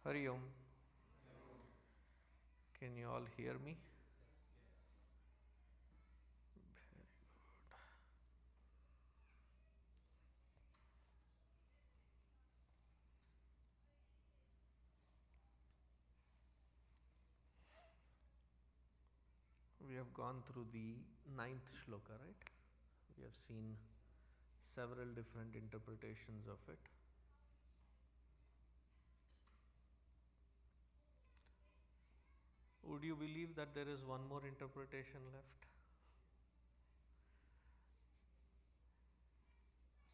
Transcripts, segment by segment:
Hari Om. Can you all hear me? Very good. We have gone through the 9th shloka, right? We have seen several different interpretations of it. Would you believe that there is one more interpretation left?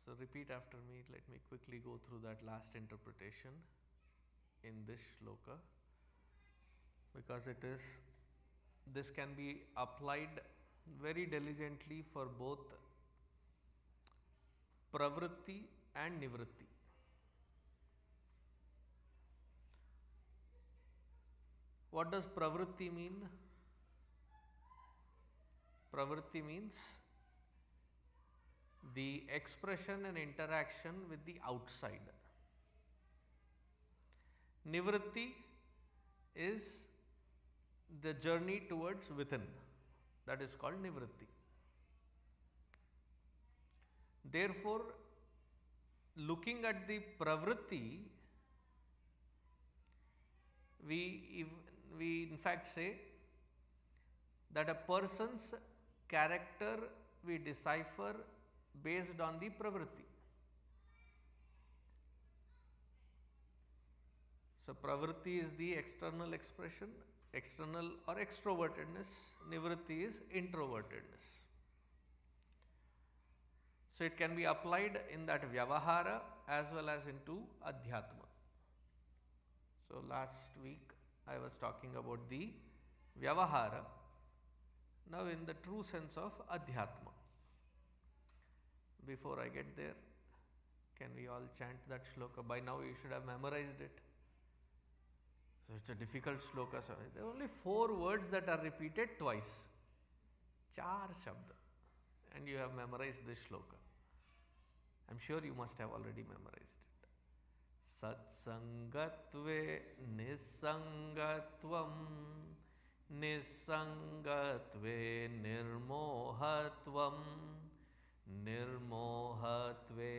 So repeat after me. Let me quickly go through that last interpretation in this shloka, because this can be applied very diligently for both pravritti and nivritti. What does pravritti mean? Pravritti means the expression and interaction with the outside. Nivritti is the journey towards within. That is called nivritti. Therefore, looking at the pravritti, we in fact say that a person's character we decipher based on the pravritti. So pravritti is the external expression, external or extrovertedness. Nivritti is introvertedness. So it can be applied in that vyavahara as well as into adhyatma. So last week I was talking about the vyavahara. Now in the true sense of adhyatma. Before I get there, can we all chant that shloka? By now you should have memorized it. So it's a difficult shloka. There are only 4 words that are repeated twice. 4 shabda. And you have memorized this shloka. I'm sure you must have already memorized it. Satsangatve nisangatvam, nisangatve nirmohatvam, nirmohatve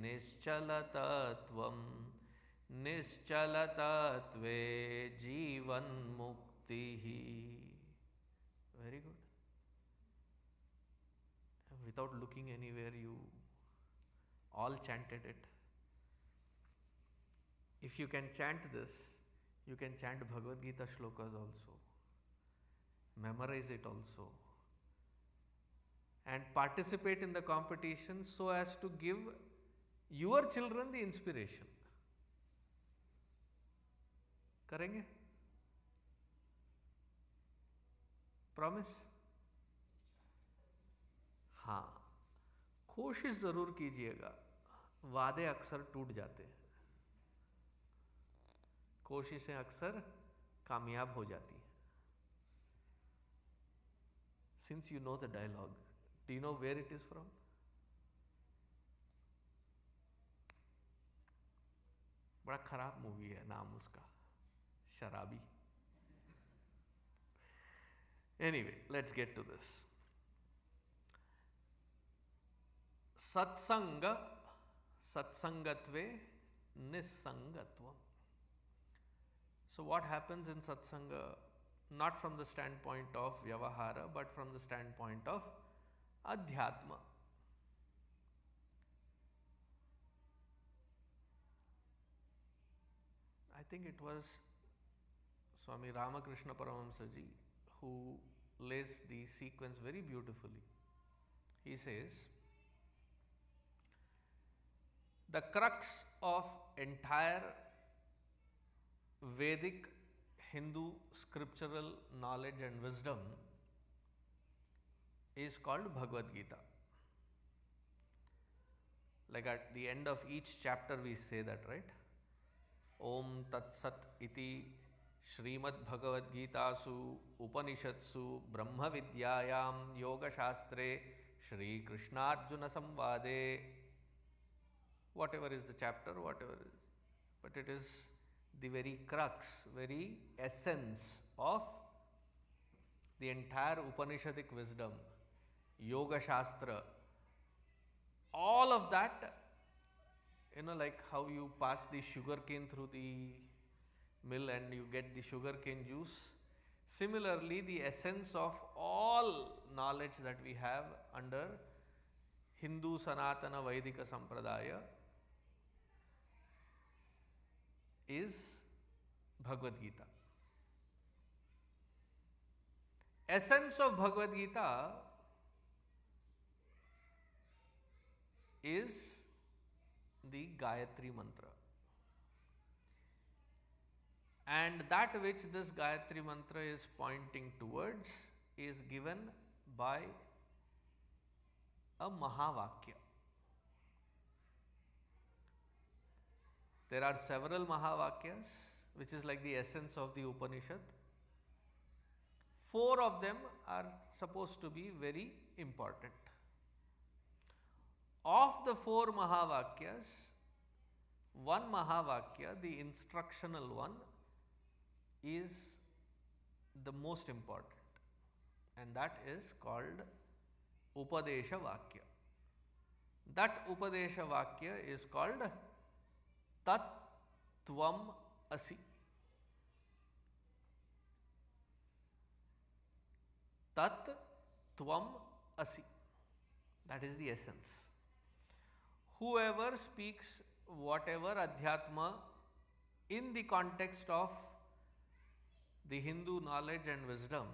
nischalatatvam, nischalatatve jivan muktihi. Very good. Without looking anywhere, you all chanted it. If you can chant this, you can chant Bhagavad Gita shlokas also. Memorize it also. And participate in the competition so as to give your children the inspiration. करेंगे? Promise? हाँ, कोशिश जरूर कीजिएगा. वादे अक्सर टूट जाते हैं, कोशिशें अक्सर कामयाब हो जाती हैं. Since you know the dialogue, do you know where it is from? बड़ा खराब मूवी है, नाम उसका शराबी. Anyway, let's get to this. Satsanga, satsangatve, nisangatvam. So what happens in satsanga, not from the standpoint of vyavahara, but from the standpoint of adhyatma. I think it was Swami Ramakrishna Paramahamsa ji who lays the sequence very beautifully. He says, the crux of entire Vedic Hindu scriptural knowledge and wisdom is called Bhagavad Gita. Like at the end of each chapter we say that, right? Om Tat Sat iti Srimad Bhagavad Gita su Upanishadsu Brahma Vidyayam Yoga Shastre Shri Krishna Arjuna Samvade. Whatever is the chapter, whatever is, but it is the very crux, very essence of the entire Upanishadic wisdom, Yoga Shastra, all of that, like how you pass the sugar cane through the mill and you get the sugar cane juice. Similarly, the essence of all knowledge that we have under Hindu Sanatana Vaidika Sampradaya is Bhagavad Gita. Essence of Bhagavad Gita is the Gayatri Mantra. And that which this Gayatri Mantra is pointing towards is given by a Mahavakya. There are several Mahavakyas, which is like the essence of the Upanishad. 4 of them are supposed to be very important. Of the 4 Mahavakyas, one Mahavakya, the instructional one, is the most important, and that is called Upadesha Vakya. That Upadesha Vakya is called Tat Tvam Asi. Tat Tvam Asi. That is the essence. Whoever speaks whatever Adhyatma in the context of the Hindu knowledge and wisdom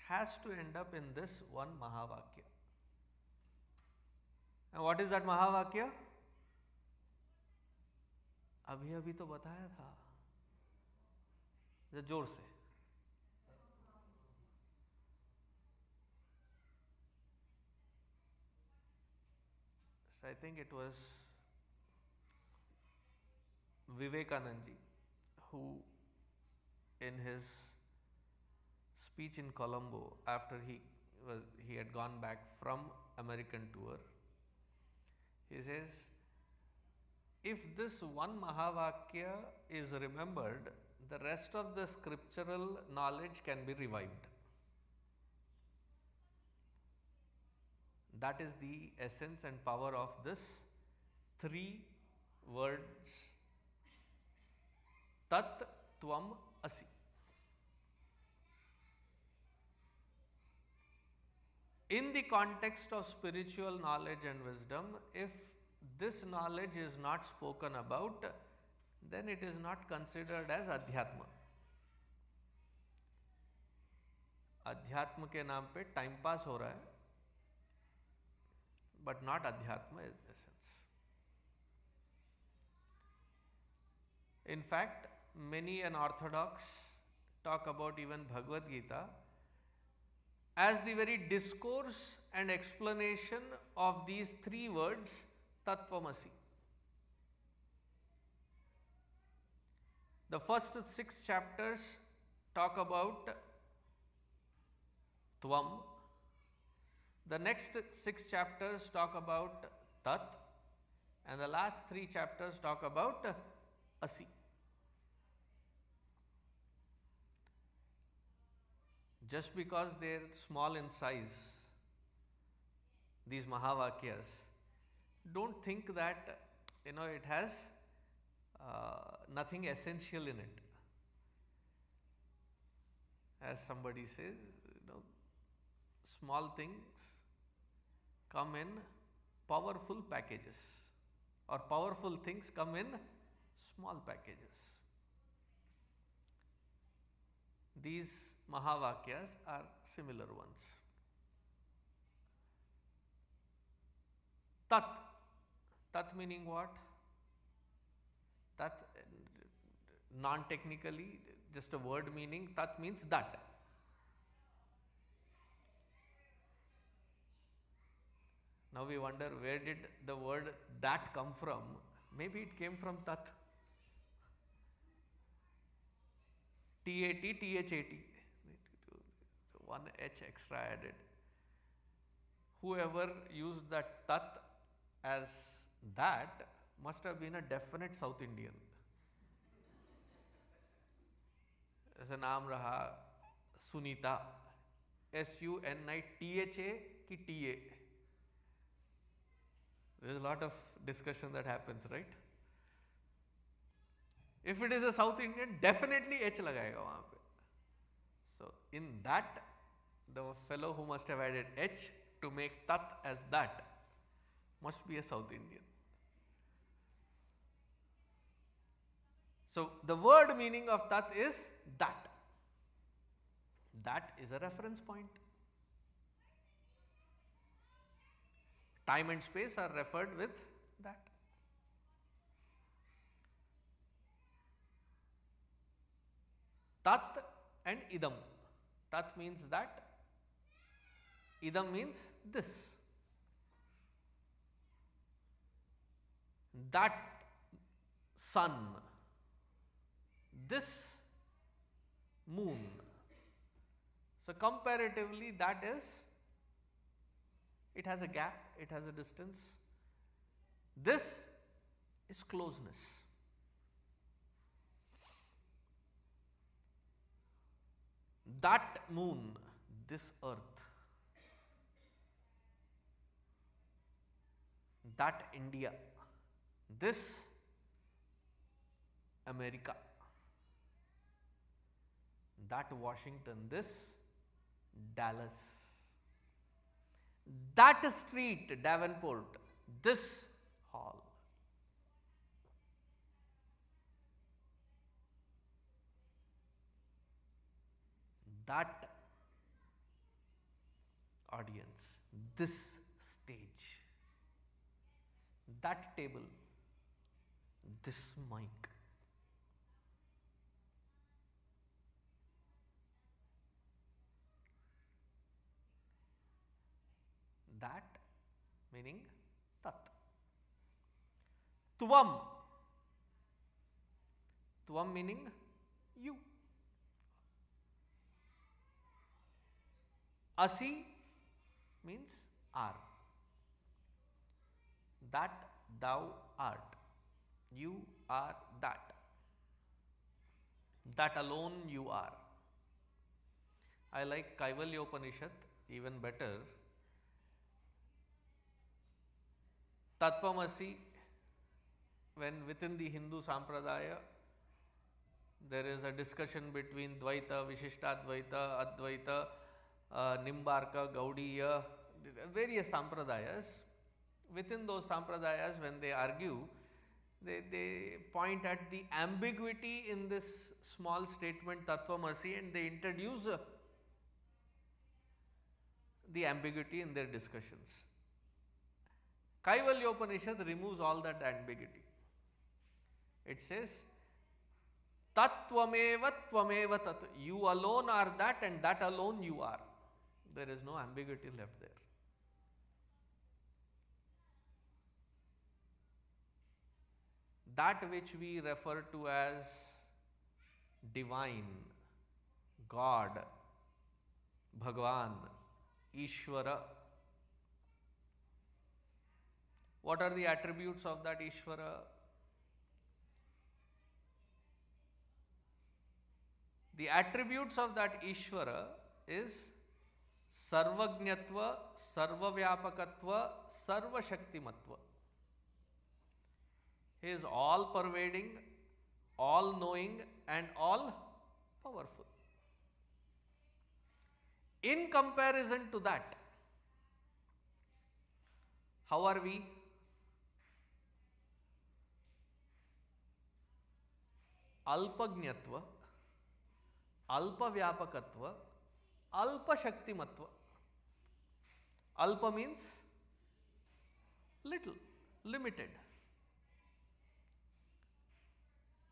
has to end up in this one Mahavakya. And what is that Mahavakya? अभी अभी तो बताया था, जोर से. So I think it was Vivekananda ji who, in his speech in Colombo after he had gone back from American tour, he says, if this one Mahavakya is remembered, the rest of the scriptural knowledge can be revived. That is the essence and power of this 3 words, Tat Tvam Asi. In the context of spiritual knowledge and wisdom, if this knowledge is not spoken about, then it is not considered as Adhyatma. Adhyatma के नाम पे time pass हो रहा है, but not Adhyatma in essence. In fact, many an orthodox talk about even Bhagavad Gita as the very discourse and explanation of these 3 words, Tattvamasi. The first 6 chapters talk about Tvam. The next 6 chapters talk about Tat, and the last 3 chapters talk about Asi. Just because they are small in size, these Mahavakyas, don't think that it has nothing essential in it. As somebody says, small things come in powerful packages, or powerful things come in small packages. These Mahavakyas are similar ones. Tat. Tat meaning what? Tat, non-technically, just a word meaning, Tat means that. Now we wonder, where did the word that come from? Maybe it came from Tat. T-A-T, T-H-A-T. One H extra added. Whoever used that Tat as that must have been a definite South Indian. जैसे नाम रहा Sunita, SUNITHA की TA. There is a lot of discussion that happens, right? If it is a South Indian, definitely H लगाएगा वहाँ पे. So in that, the fellow who must have added H to make tat as that must be a South Indian. So the word meaning of tat is that. That is a reference point. Time and space are referred with that. Tat and idam. Tat means that, idam means this. That sun, this moon. So comparatively, that is, it has a gap, it has a distance. This is closeness. That moon, this earth. That India, this America. That Washington, this Dallas. That street, Davenport, this hall. That audience, this stage. That table, this mic. That meaning tat. Tvam. Tvam meaning you. Asi means are. That thou art. You are that. That alone you are. I like Kaivalya Upanishad even better. Tattvamasi, when within the Hindu Sampradaya there is a discussion between Dvaita, Vishishtadvaita, Advaita, Nimbarka, Gaudiya, various Sampradayas. Within those Sampradayas, when they argue, they point at the ambiguity in this small statement Tattvamasi, and they introduce the ambiguity in their discussions. Kaivalya Upanishad removes all that ambiguity. It says, Tattvameva tvameva tat. You alone are that, and that alone you are. There is no ambiguity left there. That which we refer to as divine, God, Bhagwan, Ishvara. What are the attributes of that Ishvara? The attributes of that Ishvara is Sarvajñatva, Sarvavyapakatva, Sarvashaktimatva. He is all pervading, all knowing, and all powerful. In comparison to that, how are we? Alpajñatva, Alpavyapakatva, Alpashaktimatva. Alpa means little, limited.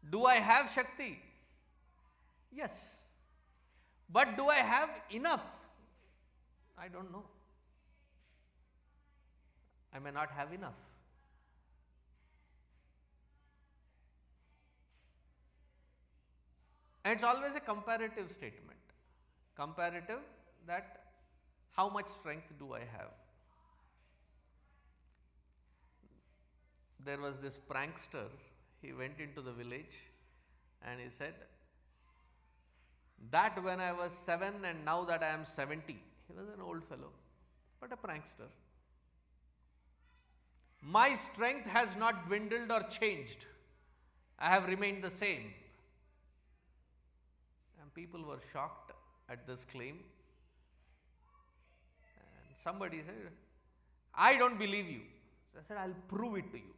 Do I have Shakti? Yes. But do I have enough? I don't know. I may not have enough. And it's always a comparative statement. Comparative, that how much strength do I have? There was this prankster, he went into the village and he said, That when I was 7 and now that I am 70. He was an old fellow, but a prankster. My strength has not dwindled or changed. I have remained the same. And people were shocked at this claim. And somebody said, I don't believe you. So I said, I'll prove it to you.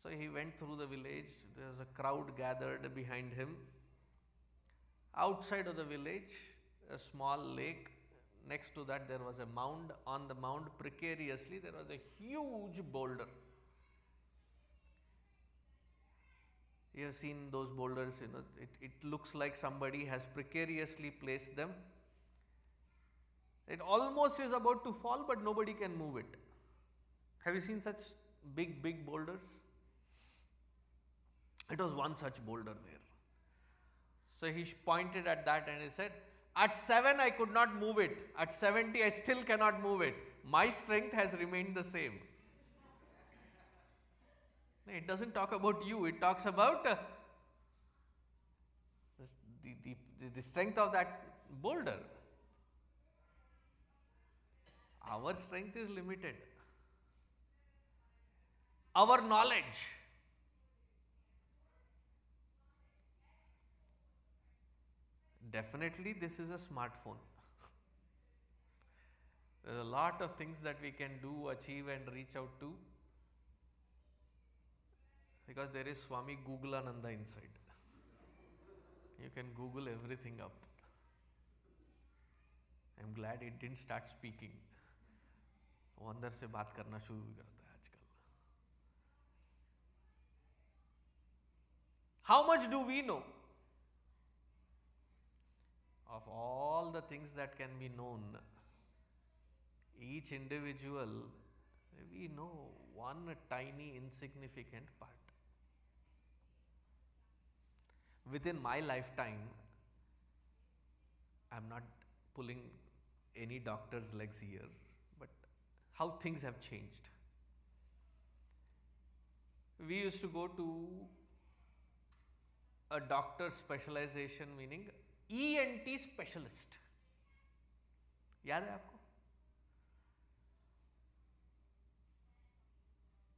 So he went through the village. There was a crowd gathered behind him. Outside of the village, a small lake. Next to that, there was a mound. On the mound, precariously, there was a huge boulder. You have seen those boulders, it looks like somebody has precariously placed them. It almost is about to fall, but nobody can move it. Have you seen such big boulders? It was one such boulder there. So he pointed at that and he said, at 7 I could not move it. At 70 I still cannot move it. My strength has remained the same. It doesn't talk about you, it talks about the strength of that boulder. Our strength is limited. Our knowledge. Definitely this is a smartphone. There are a lot of things that we can do, achieve and reach out to, because there is Swami Googleananda inside. You can Google everything up. I am glad it didn't start speaking. वो अंदर से बात करना शुरू भी करता है आजकल. How much do we know? Of all the things that can be known, each individual, we know one tiny insignificant part. Within my lifetime, I am not pulling any doctor's legs here, but how things have changed. We used to go to a doctor's specialization, meaning ENT specialist. याद है आपको?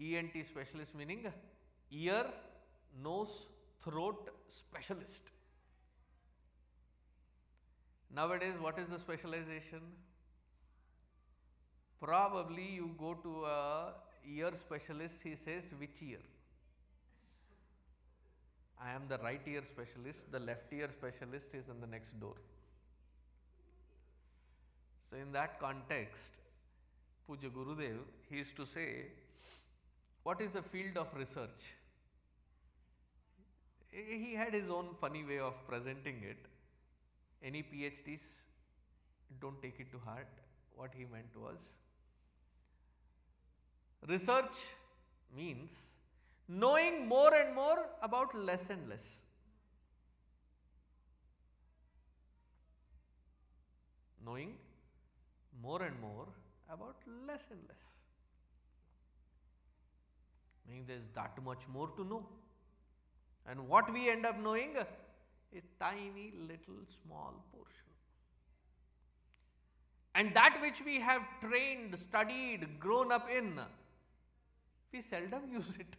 ENT specialist meaning ear, nose, throat specialist. Nowadays, what is the specialization? Probably you go to a ear specialist, he says, which ear? I am the right ear specialist, the left ear specialist is in the next door. So in that context, Puja Gurudev, he used to say, what is the field of research? He had his own funny way of presenting it. Any PhDs, don't take it to heart. What he meant was, research means knowing more and more about less and less. Knowing more and more about less and less. Meaning there is that much more to know. And what we end up knowing is tiny little small portion. And that which we have trained, studied, grown up in, we seldom use it.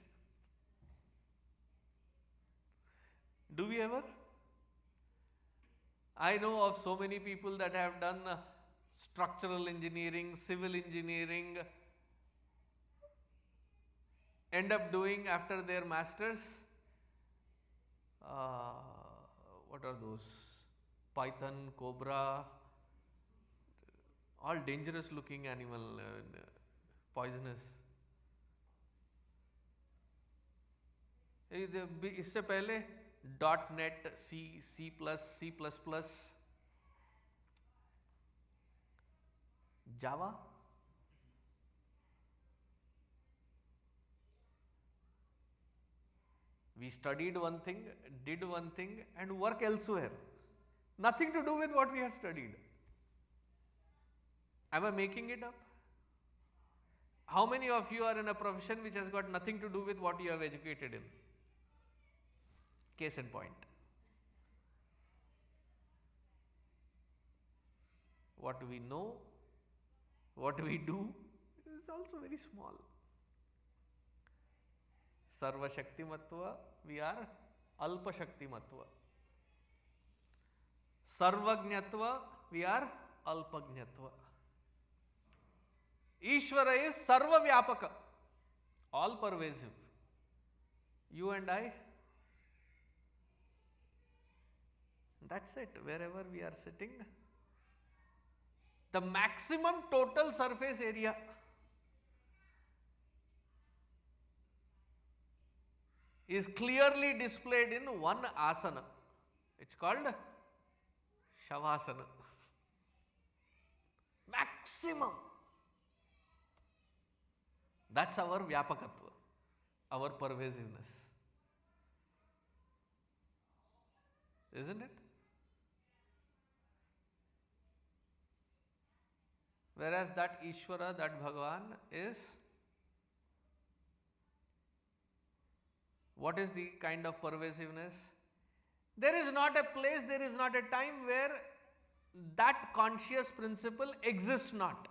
Do we ever? I know of so many people that have done structural engineering, civil engineering, end up doing after their masters, what are those? Python, cobra, all dangerous looking animal, poisonous. इससे पहले .NET, C, C++, Java. We studied one thing, did one thing and work elsewhere. Nothing to do with what we have studied. Am I making it up? How many of you are in a profession which has got nothing to do with what you have educated in? Case in point. what we know, what we do is also very small. Sarvashaktimatva, we are Alpashaktimatva. Sarvagnatva, we are Alpagnatva. Ishvara is Sarva Vyapaka, all pervasive. You and I, that's it, wherever we are sitting. The maximum total surface area is clearly displayed in one asana. It's called Shavasana. Maximum. That's our Vyapakatva, our pervasiveness. Isn't it? Whereas that Ishvara, that Bhagavan is, what is the kind of pervasiveness? There is not a place, there is not a time where that conscious principle exists not.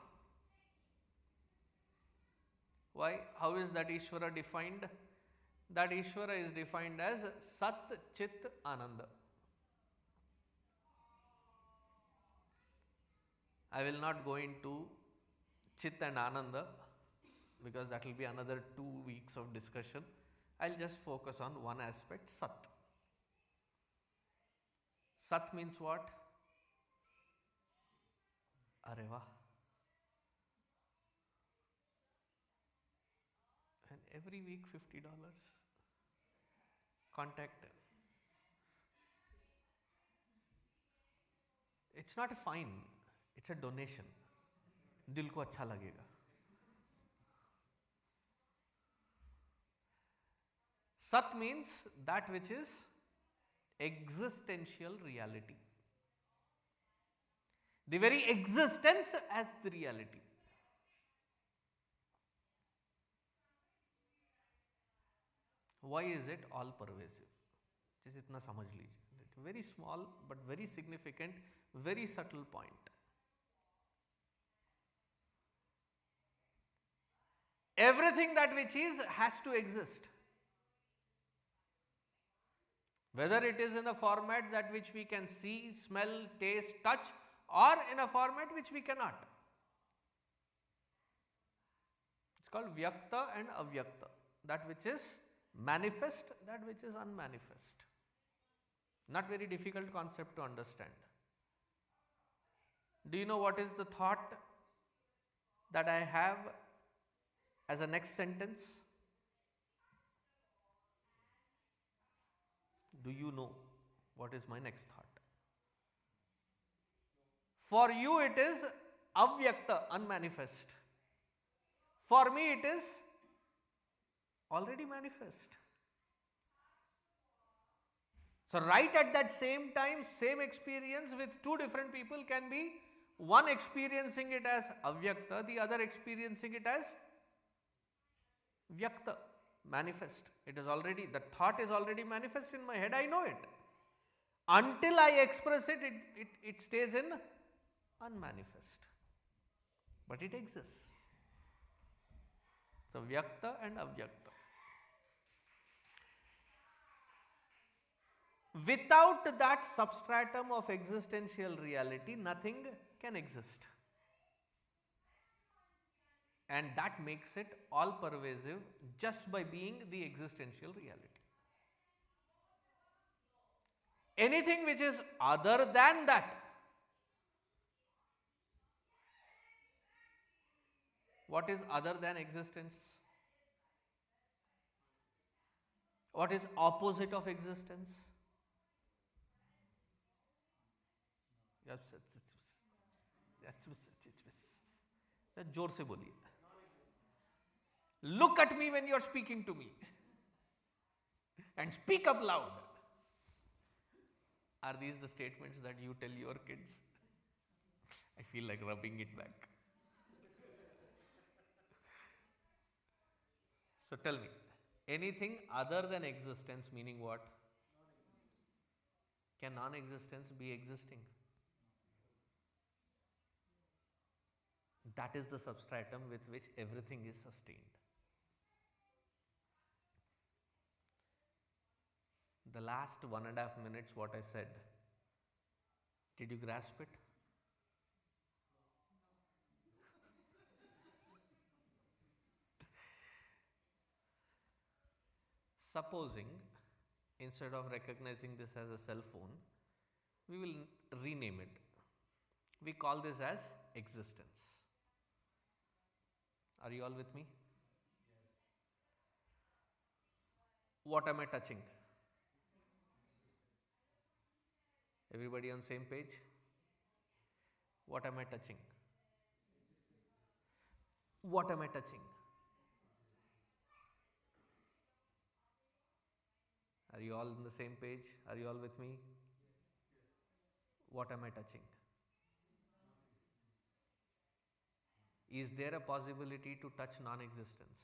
Why? How is that Ishvara defined? That Ishvara is defined as Sat Chit Ananda. I will not go into Chit and Ananda because that will be another 2 weeks of discussion. I will just focus on one aspect, Sat. Sat means what? Areva. And every week $50. Contact. It's not a fine, it's a donation. दिल को अच्छा लगेगा. Sat means that which is existential reality. The very existence as the reality. Why is it all pervasive? Just itna samajh lijiye. Very small but very significant, very subtle point. Everything that which is has to exist. Whether it is in a format that which we can see, smell, taste, touch, or in a format which we cannot. It's called Vyakta and Avyakta. That which is manifest, that which is unmanifest. Not very difficult concept to understand. Do you know what is the thought that I have as a next sentence? Do you know what is my next thought? For you it is avyakta, unmanifest. For me it is already manifest. So right at that same time, same experience with two different people can be one experiencing it as avyakta, the other experiencing it as vyakta, manifest. It is already, the thought is already manifest in my head, I know it. Until I express it, it stays in unmanifest. But it exists. So vyakta and avyakta. Without that substratum of existential reality, nothing can exist. And that makes it all pervasive just by being the existential reality. Anything which is other than that, what is other than existence? What is opposite of existence? जोर से बोलिए. Look at me when you are speaking to me and speak up loud. Are these the statements that you tell your kids? I feel like rubbing it back. So tell me, anything other than existence, meaning what? Can non-existence be existing? That is the substratum with which everything is sustained. The last 1.5 minutes, what I said, did you grasp it? Supposing, instead of recognizing this as a cell phone, we will rename it. We call this as existence. Are you all with me? Yes. What am I touching? Everybody on same page? What am I touching? What am I touching? Are you all on the same page? Are you all with me? What am I touching? Is there a possibility to touch non-existence?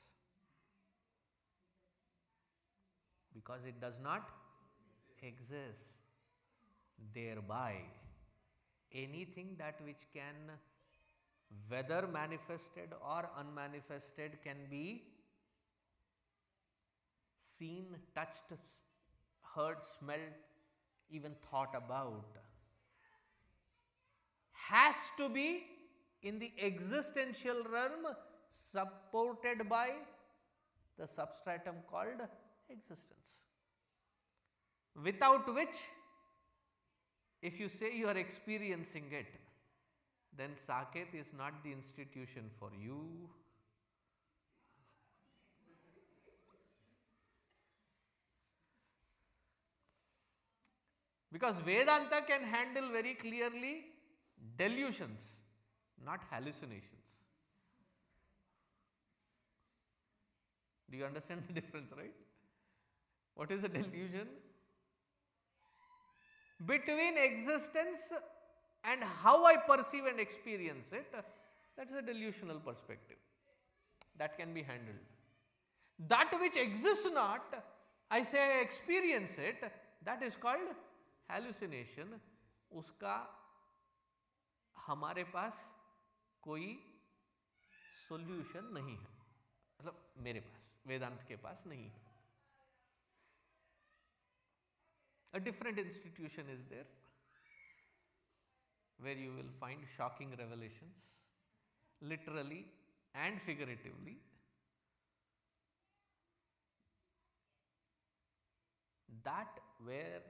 Because it does not exist. Thereby, anything that which can, whether manifested or unmanifested, can be seen, touched, heard, smelled, even thought about, has to be in the existential realm supported by the substratum called existence. Without which, if you say you are experiencing it, then Saket is not the institution for you. Because Vedanta can handle very clearly delusions, not hallucinations. Do you understand the difference, right? What is a delusion? Between existence and how I perceive and experience it, that is a delusional perspective. That can be handled. That which exists not, I say I experience it, that is called hallucination. उसका हमारे पास कोई solution नहीं है, मतलब मेरे पास, वेदांत के पास नहीं है. A different institution is there where you will find shocking revelations, literally and figuratively. That where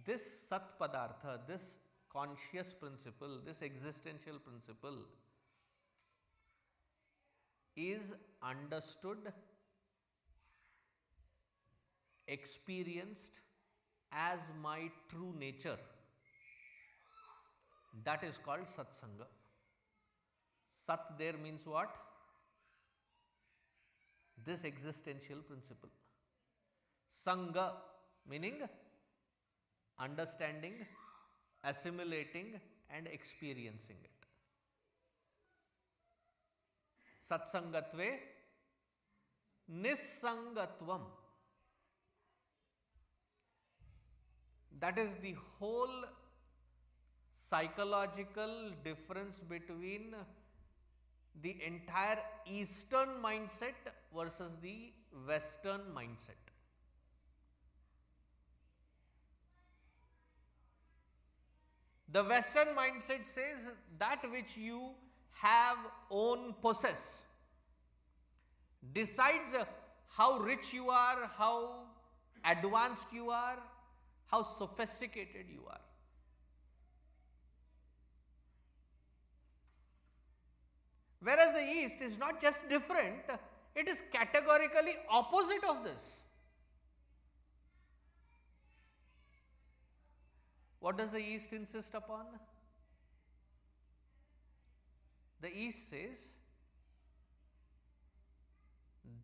this Sat Padartha, this conscious principle, this existential principle is understood, experienced as my true nature. That is called Satsanga. Sat there means what? This existential principle. Sangha meaning understanding, assimilating and experiencing it. Satsangatve Nissangatvam. That is the whole psychological difference between the entire Eastern mindset versus the Western mindset. The Western mindset says that which you have, own, possess, decides how rich you are, how advanced you are, how sophisticated you are. Whereas the East is not just different, it is categorically opposite of this. What does the East insist upon? The East says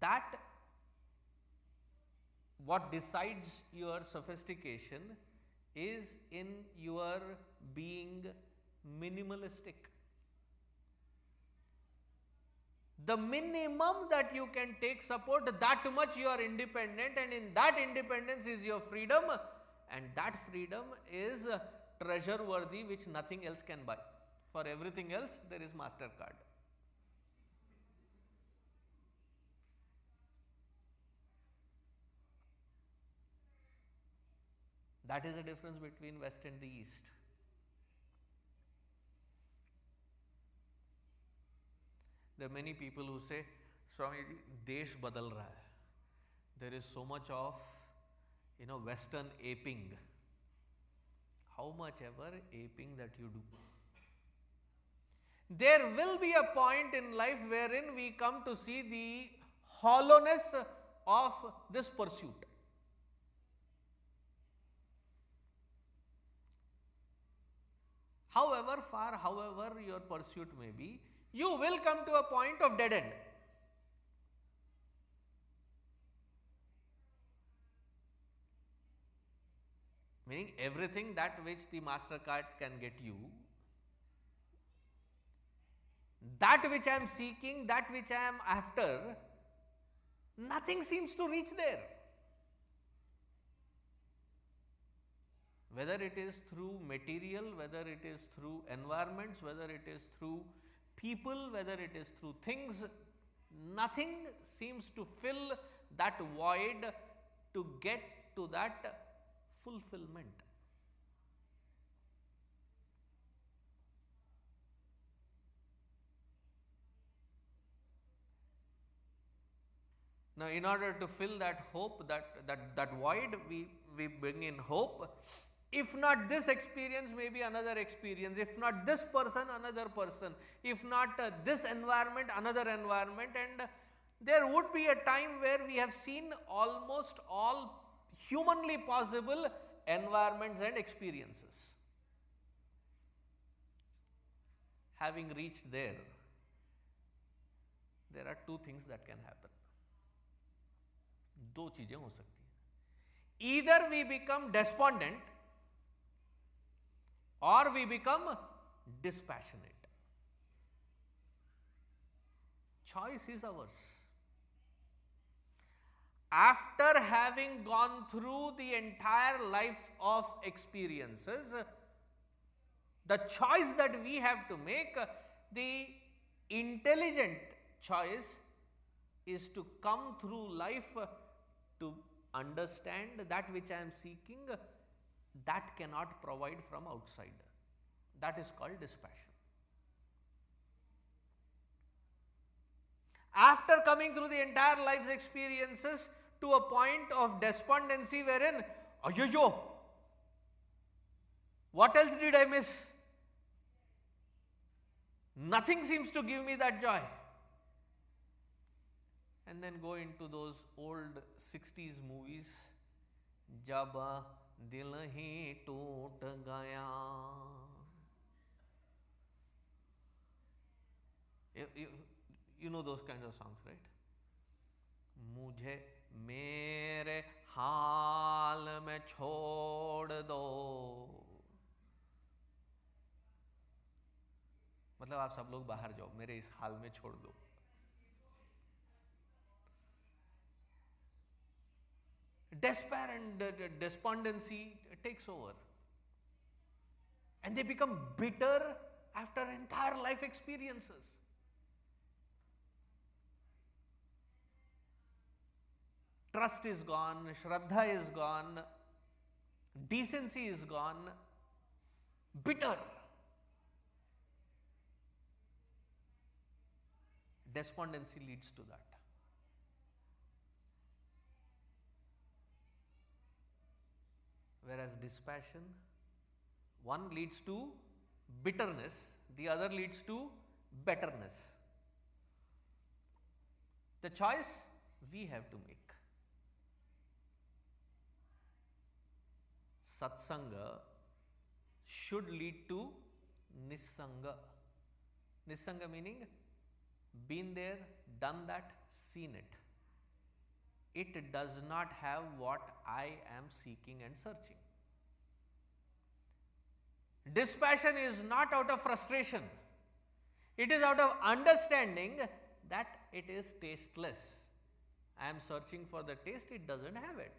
that what decides your sophistication is in your being minimalistic. The minimum that you can take support, that much you are independent, and in that independence is your freedom, and that freedom is treasure worthy which nothing else can buy. For everything else there is MasterCard. That is the difference between West and the East. There are many people who say, Swami ji, desh badal raha hai. There is so much of, Western aping. How much ever aping that you do. There will be a point in life wherein we come to see the hollowness of this pursuit. However far, however your pursuit may be, you will come to a point of dead end. Meaning everything that which the MasterCard can get you, that which I am seeking, that which I am after, nothing seems to reach there. Whether it is through material, whether it is through environments, whether it is through people, whether it is through things, nothing seems to fill that void to get to that fulfillment. Now, in order to fill that hope, that void, we bring in hope. If not this experience, maybe another experience. If not this person, another person. If not this environment, another environment. And there would be a time where we have seen almost all humanly possible environments and experiences. Having reached there, there are two things that can happen. दो चीजें हो सकती हैं. Either we become despondent or we become dispassionate. Choice is ours. After having gone through the entire life of experiences, the choice that we have to make, the intelligent choice, is to come through life to understand that which I am seeking, that cannot provide from outside. That is called dispassion. After coming through the entire life's experiences to a point of despondency wherein, ayyo, what else did I miss? Nothing seems to give me that joy. And then go into those old 60s movies, Jab Dil Hi Toot Gaya. You know those kinds of songs, right? मुझे मेरे हाल में छोड़ दो. मतलब आप सब लोग बाहर जाओ, मेरे इस हाल में छोड़ दो. Despair and despondency takes over, and they become bitter after entire life experiences. Trust is gone, Shraddha is gone, decency is gone, bitter. Despondency leads to that. Whereas dispassion, one leads to bitterness, the other leads to betterness. The choice we have to make. Satsanga should lead to Nissanga. Nissanga meaning been there, done that, seen it. It does not have what I am seeking and searching. Dispassion is not out of frustration. It is out of understanding that it is tasteless. I am searching for the taste, it doesn't have it.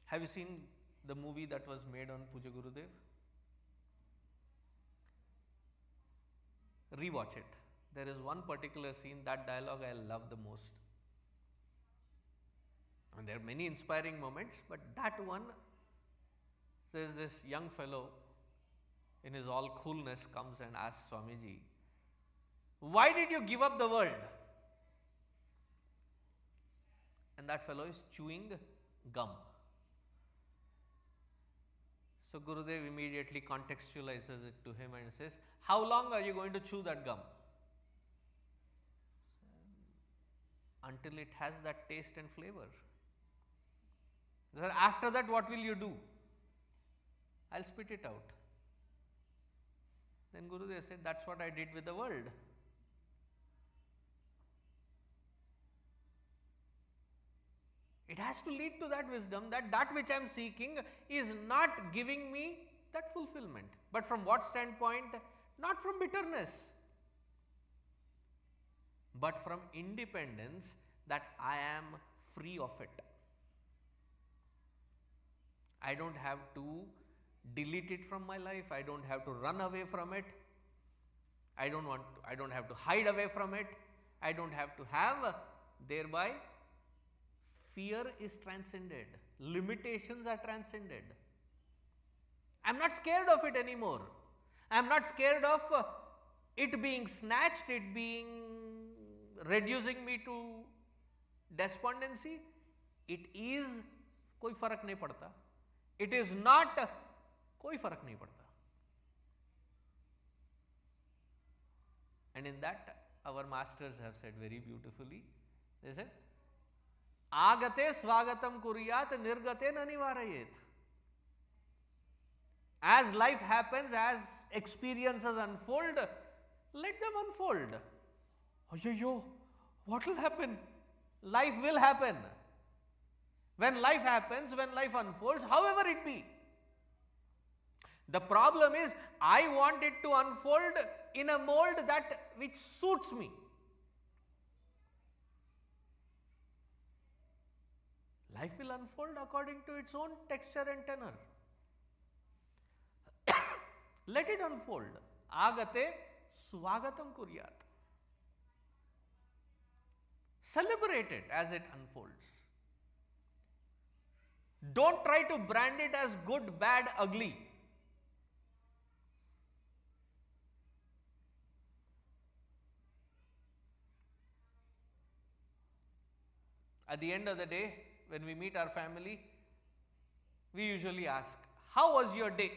Have you seen the movie that was made on Puja Gurudev? Rewatch it. There is one particular scene, that dialogue I love the most. And there are many inspiring moments, but that one, there is this young fellow in his all coolness comes and asks Swamiji, why did you give up the world? And that fellow is chewing gum. So Gurudev immediately contextualizes it to him and says, how long are you going to chew that gum? Until it has that taste and flavor. After that, what will you do? I'll spit it out. Then Gurudev said, that's what I did with the world. It has to lead to that wisdom that that which I am seeking is not giving me that fulfillment. But from what standpoint? Not from bitterness, but from independence, that I am free of it. I don't have to delete it from my life. I don't have to run away from it. I don't have to hide away from it. I don't have to have, thereby fear is transcended. Limitations are transcended. I am not scared of it anymore. I am not scared of it being snatched, it being reducing me to despondency. It is, कोई फर्क नहीं पड़ता. It is not, कोई फर्क नहीं पड़ता. And in that, our masters have said very beautifully, they said, Agate swagatam kuryat nirgate nanivarayet. As life happens, as experiences unfold, let them unfold. Yo, what will happen? Life will happen. When life happens, when life unfolds, however it be. The problem is, I want it to unfold in a mold that which suits me. Life will unfold according to its own texture and tenor. Let it unfold. Agate swagatam kuryat. Celebrate it as it unfolds. Don't try to brand it as good, bad, ugly. At the end of the day, when we meet our family, we usually ask, how was your day?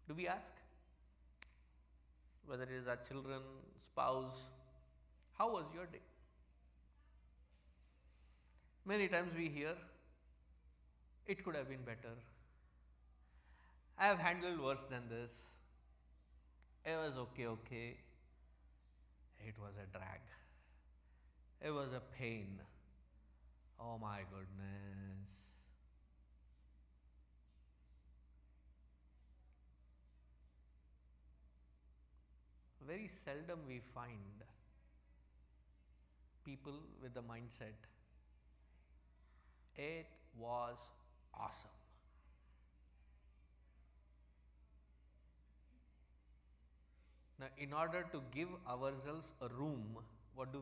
Do we ask? Whether it is our children, spouse, how was your day? Many times we hear, it could have been better. I have handled worse than this. It was okay. It was a drag. It was a pain. Oh my goodness. Very seldom we find people with the mindset, it was awesome. Now, in order to give ourselves a room, what do?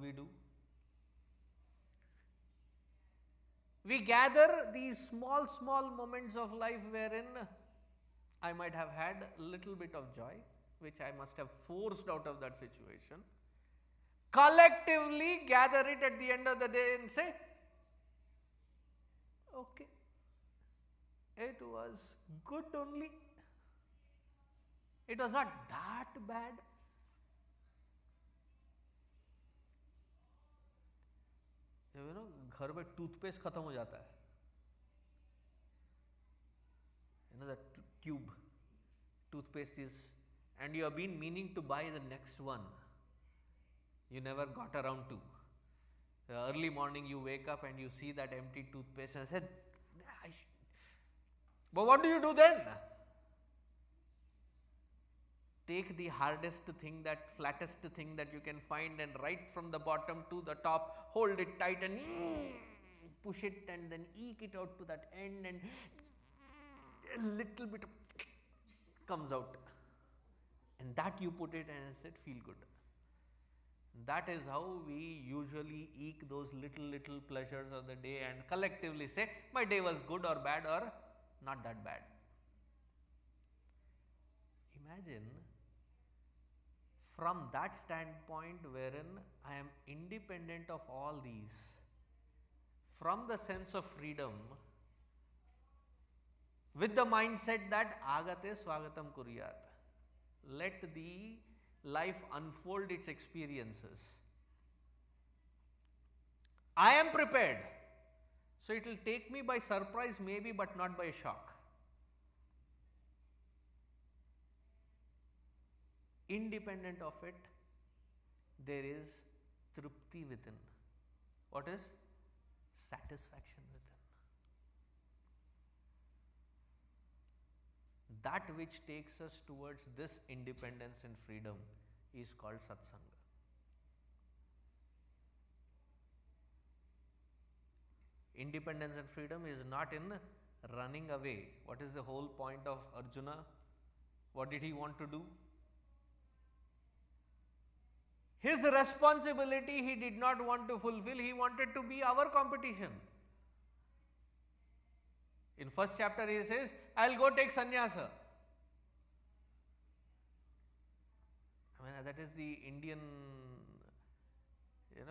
We gather these small moments of life wherein I might have had a little bit of joy, which I must have forced out of that situation. Collectively gather it at the end of the day and say, okay, it was good only. It was not that bad. You know, घर में toothpaste खत्म हो जाता है. You know that tube toothpaste is, and you have been meaning to buy the next one. You never got around to. Early morning you wake up and you see that empty toothpaste and said, but what do you do then? Take the hardest thing, that flattest thing that you can find, and right from the bottom to the top, hold it tight and push it and then eke it out to that end, and a little bit comes out. And that you put it and said, feel good. That is how we usually eke those little pleasures of the day and collectively say, my day was good or bad or not that bad. Imagine from that standpoint wherein I am independent of all these, from the sense of freedom, with the mindset that agate swagatam kuryat, let the life unfold its experiences. I am prepared, so it will take me by surprise maybe, but not by shock. Independent of it, there is trupti within. What is? Satisfaction within. That which takes us towards this independence and freedom is called Satsang. Independence and freedom is not in running away. What is the whole point of Arjuna? What did he want to do? His responsibility he did not want to fulfill, he wanted to be our competition. In first chapter he says, I will go take sannyasa. I mean, that is the Indian,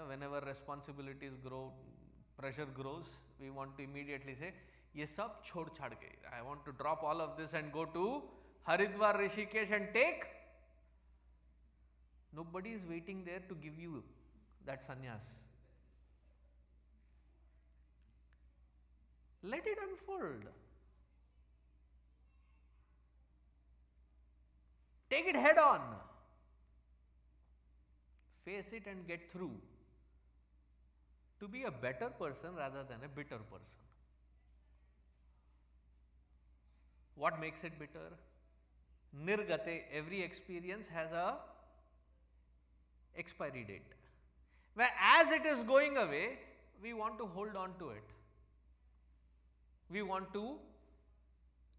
whenever responsibilities grow, pressure grows, we want to immediately say, ye sab chhod chhad ke, I want to drop all of this and go to Haridwar, Rishikesh and take. Nobody is waiting there to give you that sannyas. Let it unfold. Take it head on. Face it and get through. To be a better person rather than a bitter person. What makes it bitter? Nirgate, every experience has a expiry date. Where as it is going away, we want to hold on to it. We want to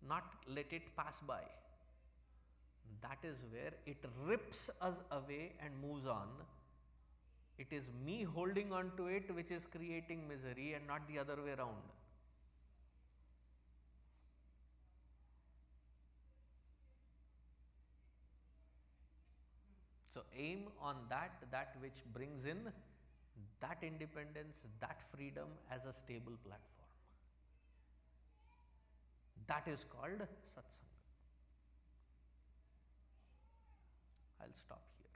not let it pass by. That is where it rips us away and moves on. It is me holding on to it which is creating misery and not the other way around. So aim on that which brings in that independence, that freedom as a stable platform. That is called Satsang. I will stop here.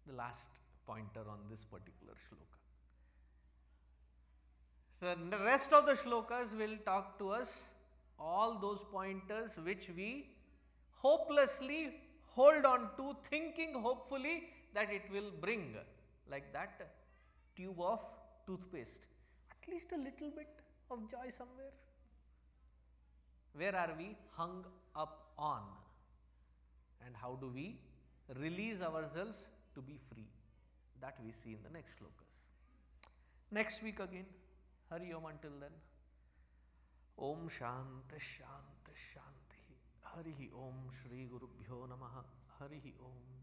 The last pointer on this particular shloka. So the rest of the shlokas will talk to us all those pointers which we hopelessly hold on to, thinking hopefully that it will bring, like that tube of toothpaste, at least a little bit of joy somewhere. Where are we hung up on? And how do we release ourselves to be free? That we see in the next shlokas. Next week again. Hari Om until then. Om Shanti Shanti Shanti. Hari Om Shri Gurubhyo Namaha. Hari Om.